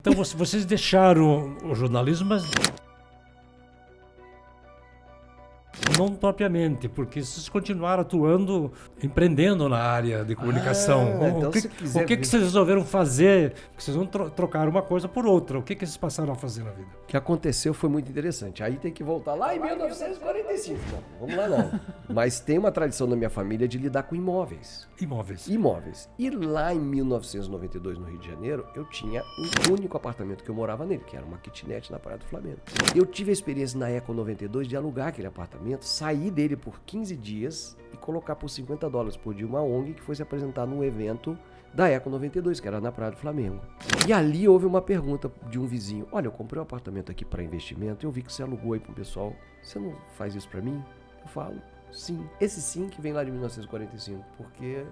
Então vocês deixaram o jornalismo, mas não propriamente, porque vocês continuaram atuando, empreendendo na área de comunicação. Então, o que, se quiser o que ver- vocês resolveram fazer? Porque vocês não trocaram uma coisa por outra. O que vocês passaram a fazer na vida? O que aconteceu foi muito interessante. Aí tem que voltar lá em 1945. Não, vamos lá não. Mas tem uma tradição na minha família de lidar com imóveis. Imóveis. E lá em 1992, no Rio de Janeiro, eu tinha um único apartamento que eu morava nele, que era uma kitnet na Praia do Flamengo. Eu tive a experiência na Eco 92 de alugar aquele apartamento, sair dele por 15 dias e colocar por $50 por dia uma ONG que foi se apresentar num evento da Eco 92, que era na Praia do Flamengo. E ali houve uma pergunta de um vizinho: olha, eu comprei um apartamento aqui para investimento, eu vi que você alugou aí pro pessoal, você não faz isso para mim? Eu falo: sim. Esse sim que vem lá de 1945, porque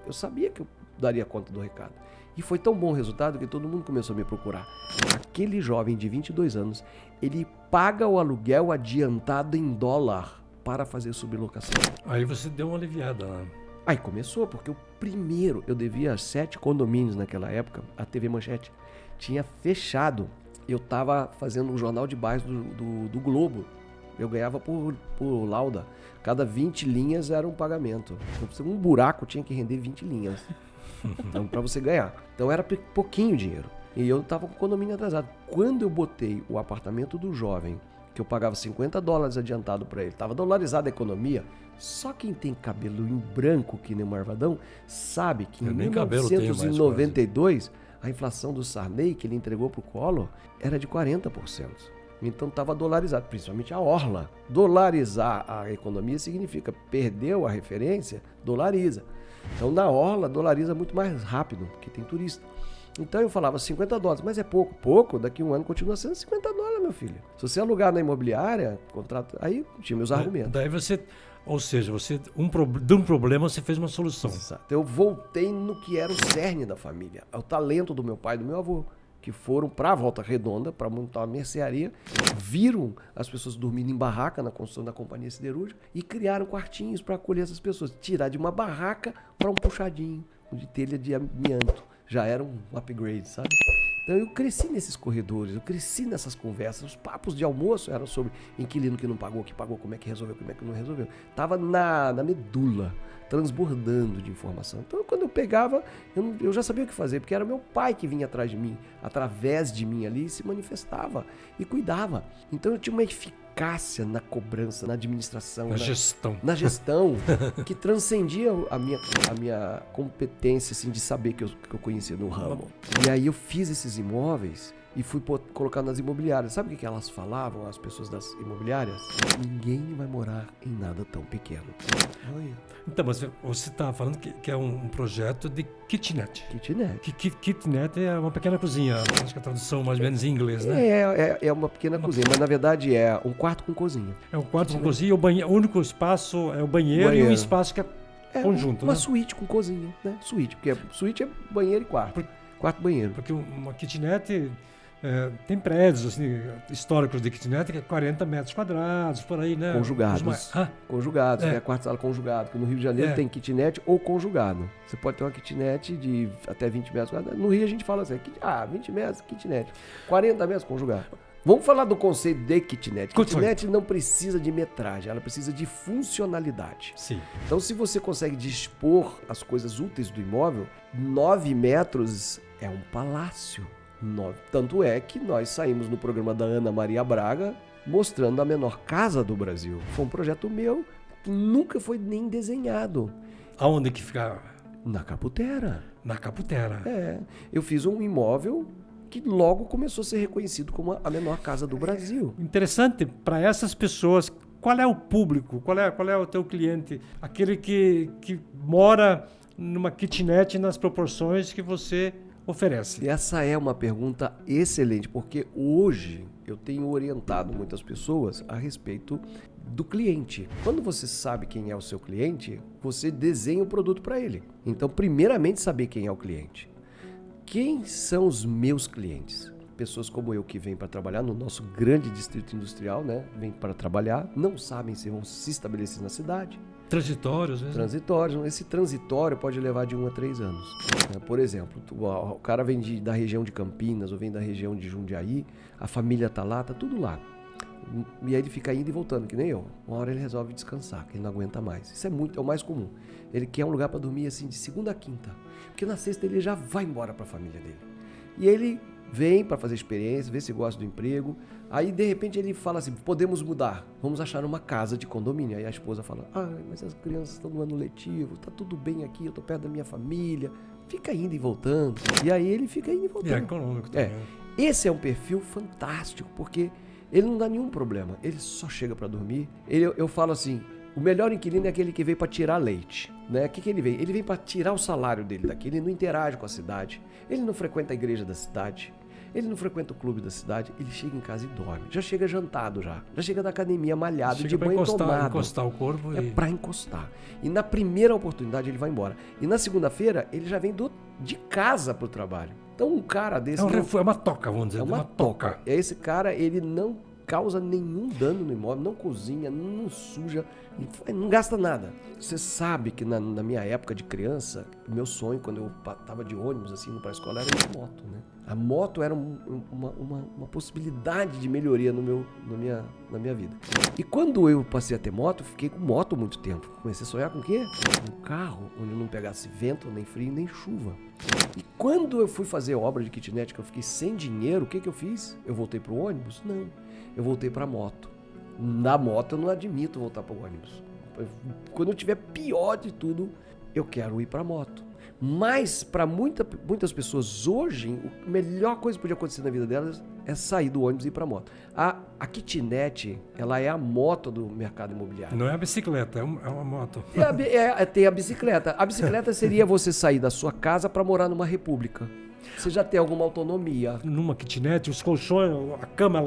eu sabia que eu daria conta do recado. E foi tão bom o resultado que todo mundo começou a me procurar. Aquele jovem de 22 anos, ele paga o aluguel adiantado em dólar para fazer sublocação. Aí você deu uma aliviada lá. Aí começou, porque o primeiro, eu devia 7 condomínios naquela época, a TV Manchete tinha fechado. Eu estava fazendo um jornal de bairros do Globo. Eu ganhava por lauda. Cada 20 linhas era um pagamento. Um buraco tinha que render 20 linhas. Então, para você ganhar. Então era pouquinho dinheiro. E eu estava com o condomínio atrasado. Quando eu botei o apartamento do jovem, que eu pagava $50 adiantado para ele, estava dolarizada a economia. Só quem tem cabelo em branco, que nem o Marvadão, sabe que em 1992, a inflação do Sarney, que ele entregou para o Collor, era de 40%. Então estava dolarizado, principalmente a orla. Dolarizar a economia significa perdeu a referência, dolariza. Então na orla dolariza muito mais rápido, porque tem turista. Então eu falava $50, mas é pouco. Pouco, daqui a um ano continua sendo $50, meu filho. Se você alugar na imobiliária, contrato, aí tinha meus argumentos. Daí você, ou seja, você de um problema você fez uma solução. Exato. Eu voltei no que era o cerne da família, o talento do meu pai e do meu avô, que foram para a Volta Redonda para montar uma mercearia, viram as pessoas dormindo em barraca na construção da companhia siderúrgica e criaram quartinhos para acolher essas pessoas. Tirar de uma barraca para um puxadinho de telha de amianto. Já era um upgrade, sabe? Então eu cresci nesses corredores, eu cresci nessas conversas. Os papos de almoço eram sobre inquilino que não pagou, que pagou, como é que resolveu, como é que não resolveu. Tava na medula, transbordando de informação. Então quando eu pegava, eu já sabia o que fazer, porque era meu pai que vinha atrás de mim, através de mim ali, se manifestava e cuidava. Então eu tinha uma eficácia na cobrança, na administração, na gestão, que transcendia a minha competência assim, de saber que eu conhecia no ramo. E aí eu fiz esses imóveis e fui colocar nas imobiliárias. Sabe o que elas falavam, as pessoas das imobiliárias? Ninguém vai morar em nada tão pequeno. Olha. Então, mas você está falando que é um projeto de kitnet. Kitnet. Kitnet é uma pequena cozinha, acho que a tradução mais ou menos em inglês, né? É uma pequena cozinha, mas na verdade é um quarto com cozinha. É um quarto com cozinha, o único espaço é o banheiro e um espaço que é conjunto, uma né? suíte com cozinha, né? Suíte, porque suíte é banheiro e quarto. Quarto banheiro. Porque uma kitnet tem prédios assim, históricos de kitnet que é 40 metros quadrados, por aí, né? Conjugados. Conjugados, é quarto-sala conjugado. Porque no Rio de Janeiro tem kitnet ou conjugado. Você pode ter uma kitnet de até 20 metros quadrados. No Rio a gente fala assim, 20 metros, kitnet. 40 metros, conjugado. Vamos falar do conceito de kitnet. Kitnet não precisa de metragem, ela precisa de funcionalidade. Sim. Então, se você consegue dispor as coisas úteis do imóvel, 9 metros é um palácio. Tanto é que nós saímos no programa da Ana Maria Braga mostrando a menor casa do Brasil. Foi um projeto meu que nunca foi nem desenhado. Aonde que fica? Na Caputera. Na Caputera. Eu fiz um imóvel que logo começou a ser reconhecido como a menor casa do Brasil. Interessante, para essas pessoas, qual é o público? Qual é o teu cliente? Aquele que mora numa kitnet nas proporções que você oferece. Essa é uma pergunta excelente, porque hoje eu tenho orientado muitas pessoas a respeito do cliente. Quando você sabe quem é o seu cliente, você desenha o produto para ele. Então, primeiramente, saber quem é o cliente. Quem são os meus clientes? Pessoas como eu que vêm para trabalhar no nosso grande distrito industrial, né? Vêm para trabalhar, não sabem se vão se estabelecer na cidade. Transitórios mesmo? Transitórios. Esse transitório pode levar de 1 a 3 anos. Por exemplo, o cara vem da região de Campinas ou vem da região de Jundiaí, a família tá lá, tá tudo lá. E aí ele fica indo e voltando, que nem eu. Uma hora ele resolve descansar, que ele não aguenta mais. Isso é o mais comum. Ele quer um lugar para dormir assim de segunda a quinta. Porque na sexta ele já vai embora para a família dele. E ele vem para fazer experiência, ver se gosta do emprego. Aí de repente ele fala assim, podemos mudar, vamos achar uma casa de condomínio. Aí a esposa fala, mas as crianças estão no ano letivo, tá tudo bem aqui, eu tô perto da minha família. Fica indo e voltando. E aí ele fica indo e voltando. E é econômico também. Esse é um perfil fantástico, porque ele não dá nenhum problema, ele só chega para dormir. Eu falo assim, o melhor inquilino é aquele que veio para tirar leite. Né? O que ele vem? Ele vem para tirar o salário dele daqui, ele não interage com a cidade, ele não frequenta a igreja da cidade, ele não frequenta o clube da cidade, ele chega em casa e dorme. Já chega jantado já chega da academia malhado, chega de banho tomado. Encostar o corpo. É para encostar. E na primeira oportunidade ele vai embora. E na segunda-feira ele já vem de casa para o trabalho. Então um cara desse... É uma toca, vamos dizer. É uma toca. Esse cara, ele não causa nenhum dano no imóvel, não cozinha, não suja, não gasta nada. Você sabe que na minha época de criança, o meu sonho, quando eu tava de ônibus assim, indo para a escola, era uma moto, né? A moto era uma possibilidade de melhoria na minha vida. E quando eu passei a ter moto, eu fiquei com moto muito tempo. Comecei a sonhar com o quê? Um carro onde não pegasse vento, nem frio, nem chuva. E quando eu fui fazer obra de kitnet, que eu fiquei sem dinheiro, o que eu fiz? Eu voltei pro ônibus? Não. Eu voltei pra moto. Na moto eu não admito voltar pro ônibus. Quando eu tiver pior de tudo, eu quero ir pra moto. Mas para muitas pessoas hoje, a melhor coisa que podia acontecer na vida delas é sair do ônibus e ir para a moto. A kitnet, ela é a moto do mercado imobiliário. Não é a bicicleta, é uma moto. Tem a bicicleta. A bicicleta seria você sair da sua casa para morar numa república. Você já tem alguma autonomia. Numa kitnet, os colchões, a cama,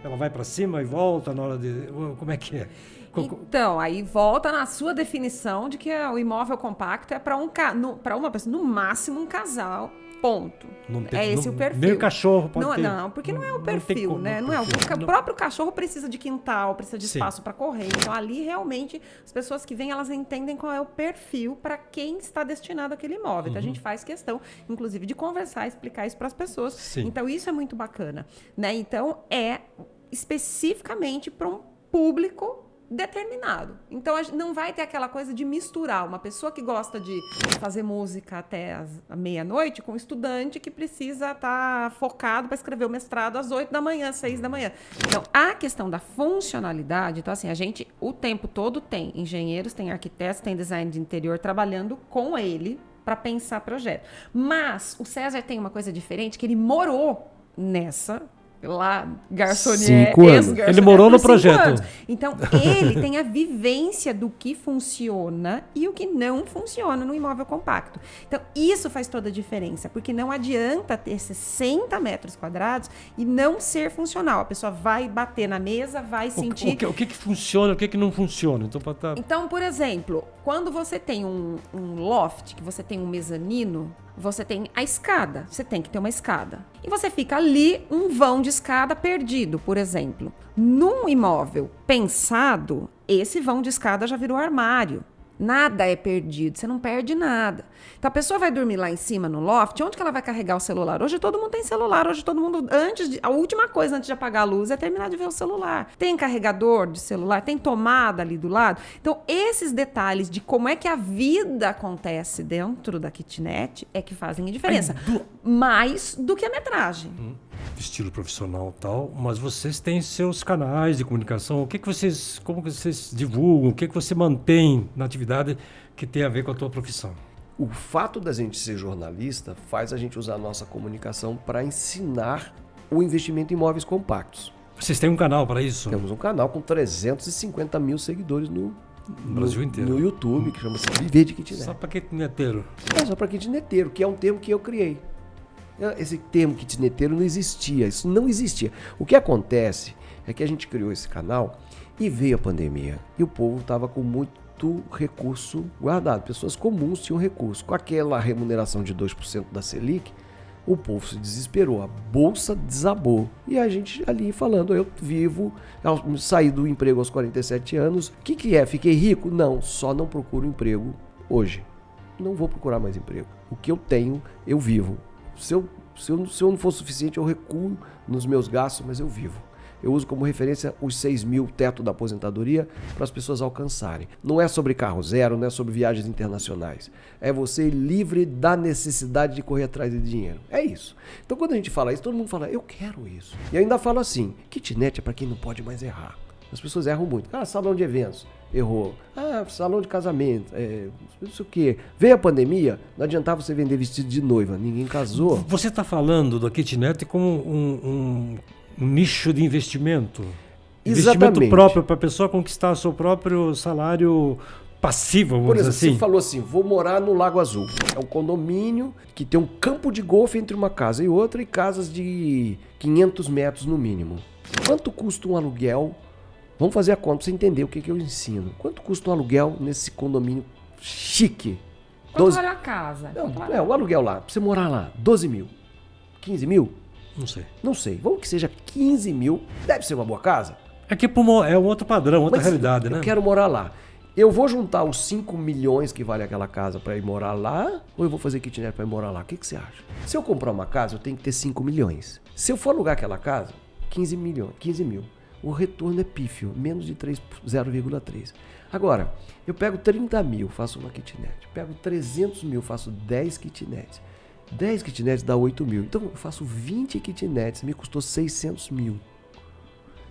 ela vai para cima e volta na hora de... Como é que é? Então, aí volta na sua definição de que o imóvel compacto é para uma pessoa, no máximo um casal, ponto. Esse o perfil. Nem o cachorro pode ter. Não, porque não é o perfil, né? Não é o próprio cachorro precisa de quintal, precisa de espaço para correr. Então, ali realmente as pessoas que vêm, elas entendem qual é o perfil para quem está destinado aquele imóvel. Então, a gente faz questão, inclusive, de conversar, explicar isso para as pessoas. Sim. Então, isso é muito bacana, né? Então, é especificamente para um público determinado. Então, não vai ter aquela coisa de misturar uma pessoa que gosta de fazer música até a meia-noite com um estudante que precisa estar focado para escrever o mestrado às 8 da manhã, 6 da manhã. Então, a questão da funcionalidade, então assim, a gente o tempo todo tem engenheiros, tem arquitetos, tem design de interior trabalhando com ele para pensar projeto. Mas o César tem uma coisa diferente, que ele morou nessa... lá, garçonier, ele morou no projeto. Então, ele tem a vivência do que funciona e o que não funciona no imóvel compacto. Então, isso faz toda a diferença, porque não adianta ter 60 metros quadrados e não ser funcional. A pessoa vai bater na mesa, vai sentir... O que funciona, o que não funciona? Então, por exemplo, quando você tem um loft, que você tem um mezanino, você tem a escada, você tem que ter uma escada. E você fica ali, um vão de escada perdido, por exemplo. Num imóvel pensado, esse vão de escada já virou armário. Nada é perdido, você não perde nada. Então a pessoa vai dormir lá em cima no loft, onde que ela vai carregar o celular? Hoje todo mundo tem celular, hoje todo mundo, a última coisa antes de apagar a luz é terminar de ver o celular. Tem carregador de celular, tem tomada ali do lado. Então esses detalhes de como é que a vida acontece dentro da kitnet é que fazem a diferença. Mais do que a metragem. Estilo profissional e tal, mas vocês têm seus canais de comunicação. Como vocês divulgam? O que você mantém na atividade que tem a ver com a tua profissão? O fato da gente ser jornalista faz a gente usar a nossa comunicação para ensinar o investimento em imóveis compactos. Vocês têm um canal para isso? Temos um canal com 350 mil seguidores no Brasil inteiro. No YouTube, que chama-se Viver de Kitnet. Só para kitneteiro. Só para kitneteiro, que é um termo que eu criei. Esse termo kitneteiro não existia, isso não existia. O que acontece é que a gente criou esse canal e veio a pandemia. E o povo estava com muito recurso guardado. Pessoas comuns tinham recurso. Com aquela remuneração de 2% da Selic, O povo se desesperou, a bolsa desabou. E a gente ali falando, eu vivo, saí do emprego aos 47 anos. O que é? Fiquei rico? Não, só não procuro emprego hoje. Não vou procurar mais emprego. O que eu tenho, eu vivo. Se eu não for suficiente, eu recuo nos meus gastos, mas eu vivo. Eu uso como referência os 6 mil teto da aposentadoria para as pessoas alcançarem. Não é sobre carro zero, não é sobre viagens internacionais. É você livre da necessidade de correr atrás de dinheiro. É isso. Então quando a gente fala isso, todo mundo fala, eu quero isso. E ainda falo assim, kitnet é para quem não pode mais errar. As pessoas erram muito. Salão de eventos, errou. Salão de casamento, não sei o quê. Veio a pandemia, não adiantava você vender vestido de noiva, ninguém casou. Você está falando da kitnet como um nicho de investimento. Exatamente. Investimento próprio para a pessoa conquistar o seu próprio salário passivo, vamos dizer assim. Você falou assim, vou morar no Lago Azul. É um condomínio que tem um campo de golfe entre uma casa e outra e casas de 500 metros no mínimo. Quanto custa um aluguel? Vamos fazer a conta para você entender o que eu ensino. Quanto custa um aluguel nesse condomínio chique? Quanto vale a casa? O aluguel lá, pra você morar lá, 12 mil, 15 mil? Não sei. Não sei. Vamos que seja 15 mil. Deve ser uma boa casa. É que é um outro padrão, outra realidade, né? Eu quero morar lá. Eu vou juntar os 5 milhões que vale aquela casa para ir morar lá ou eu vou fazer kitnet para ir morar lá? O que você acha? Se eu comprar uma casa, eu tenho que ter 5 milhões. Se eu for alugar aquela casa, 15 mil. O retorno é pífio, menos de 0,3. Agora, eu pego 30 mil, faço uma kitnet. Pego 300 mil, faço 10 kitnets. 10 kitnets dá 8 mil. Então eu faço 20 kitnets, me custou 600 mil.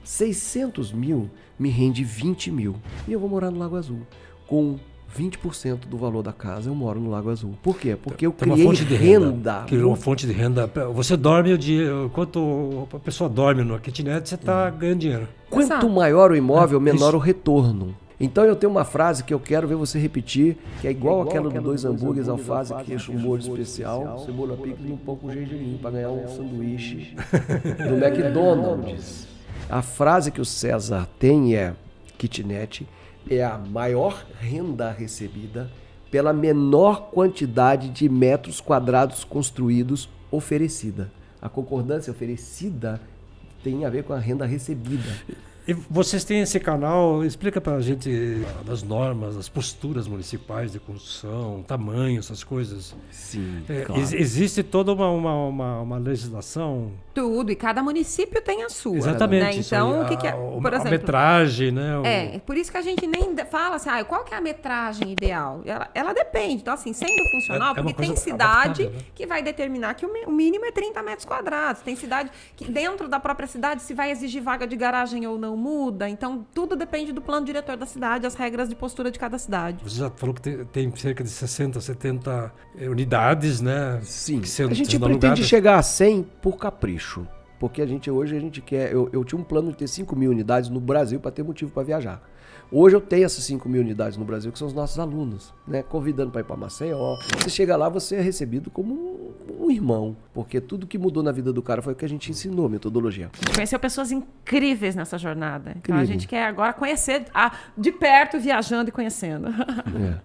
600 mil me rende 20 mil. E eu vou morar no Lago Azul. Com 20% do valor da casa, eu moro no Lago Azul. Por quê? Porque eu criei renda. Criou uma fonte de renda. Você dorme o dia, enquanto a pessoa dorme no kitnet, você está ganhando dinheiro. Quanto maior o imóvel, menor o retorno. Então eu tenho uma frase que eu quero ver você repetir, que é igual aquela do 2 hambúrgueres, alface, queijo, molho especial, cebola picles e um pouco de gergelim para ganhar um sanduíche do McDonald's. A frase que o César tem é: kitnet é a maior renda recebida pela menor quantidade de metros quadrados construídos oferecida. A concordância oferecida tem a ver com a renda recebida. E vocês têm esse canal, explica pra gente das normas, as posturas municipais de construção, tamanho, essas coisas. Sim, claro. Existe toda uma legislação? Tudo, e cada município tem a sua. Exatamente. Né? Então, o que é? Por exemplo, a metragem, né? Por isso que a gente nem fala assim, qual que é a metragem ideal? Ela depende. Então, assim, sendo funcional, porque tem cidade adaptável, né? Que vai determinar que o mínimo é 30 metros quadrados. Tem cidade que dentro da própria cidade, se vai exigir vaga de garagem ou não, muda. Então, tudo depende do plano diretor da cidade, as regras de postura de cada cidade. Você já falou que tem cerca de 60, 70 unidades, né? Sim. A gente pretende chegar a 100 por capricho. Porque hoje a gente quer... Eu tinha um plano de ter 5 mil unidades no Brasil para ter motivo para viajar. Hoje eu tenho essas 5 mil unidades no Brasil, que são os nossos alunos, né? Convidando para ir para Maceió. Você chega lá, você é recebido como um irmão, porque tudo que mudou na vida do cara foi o que a gente ensinou, metodologia. A gente conheceu pessoas incríveis nessa jornada. Então a gente quer agora conhecer de perto, viajando e conhecendo.